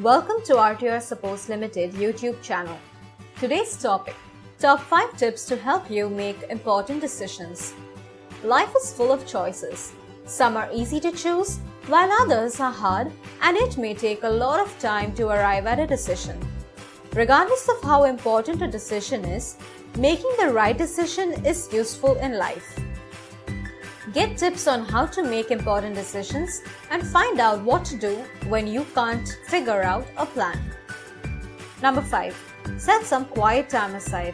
Welcome to RTR Suppose Limited YouTube channel. Today's topic: Top 5 tips to help you make important decisions. Life is full of choices. Some are easy to choose, while others are hard, and it may take a lot of time to arrive at a decision. Regardless of how important a decision is, making the right decision is useful in life. Get tips on how to make important decisions and find out what to do when you can't figure out a plan. Number 5. Set some quiet time aside.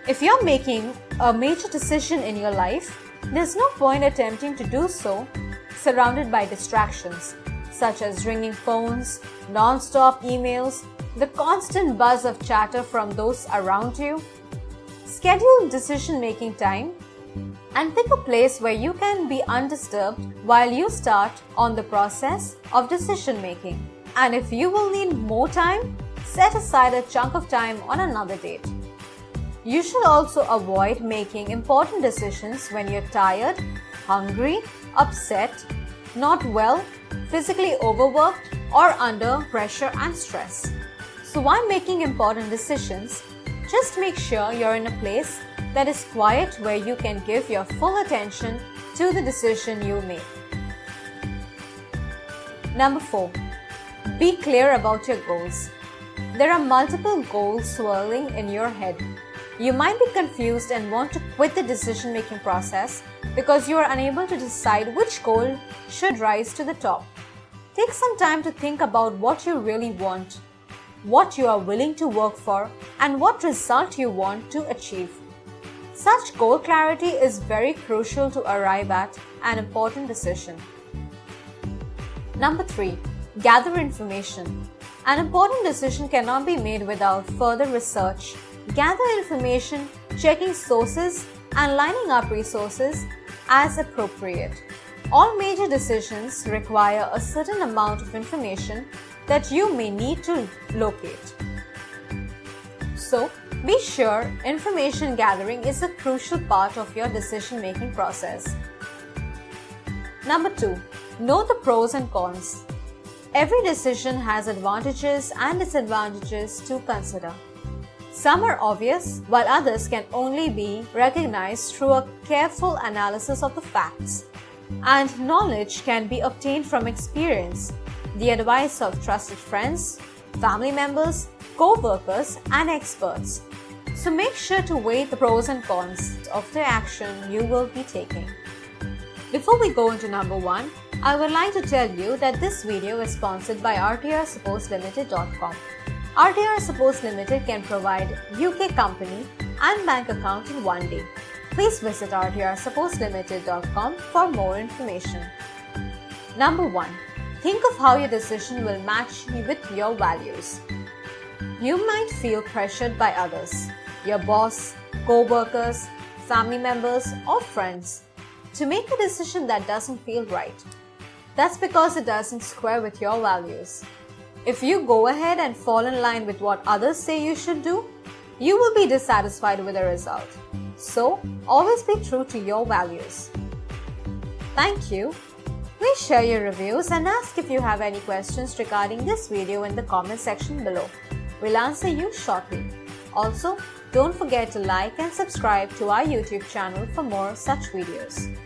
If you're making a major decision in your life, there's no point attempting to do so surrounded by distractions such as ringing phones, non-stop emails, the constant buzz of chatter from those around you. Schedule decision-making time and pick a place where you can be undisturbed while you start on the process of decision making. And if you will need more time, set aside a chunk of time on another date. You should also avoid making important decisions when you're tired, hungry, upset, not well, physically overworked, or under pressure and stress. So while making important decisions, just make sure you're in a place that is quiet where you can give your full attention to the decision you make. Number 4. Be clear about your goals. There are multiple goals swirling in your head. You might be confused and want to quit the decision-making process because you are unable to decide which goal should rise to the top. Take some time to think about what you really want, what you are willing to work for, and what result you want to achieve. Such goal clarity is very crucial to arrive at an important decision. Number 3. Gather information. An important decision cannot be made without further research. Gather information, checking sources, and lining up resources as appropriate. All major decisions require a certain amount of information that you may need to locate. So, be sure information gathering is a crucial part of your decision-making process. Number 2. Know the pros and cons. Every decision has advantages and disadvantages to consider. Some are obvious, while others can only be recognized through a careful analysis of the facts. And knowledge can be obtained from experience, the advice of trusted friends, family members, co-workers, and experts. So make sure to weigh the pros and cons of the action you will be taking. Before we go into number 1, I would like to tell you that this video is sponsored by rtrsupposelimited.com. RTR Suppose Limited can provide UK company and bank account in one day. Please visit rtrsupposelimited.com for more information. Number 1. Think of how your decision will match with your values. You might feel pressured by others, your boss, co-workers, family members, or friends, to make a decision that doesn't feel right. That's because it doesn't square with your values. If you go ahead and fall in line with what others say you should do, you will be dissatisfied with the result. So, always be true to your values. Thank you. Please share your reviews and ask if you have any questions regarding this video in the comment section below. We'll answer you shortly. Also, don't forget to like and subscribe to our YouTube channel for more such videos.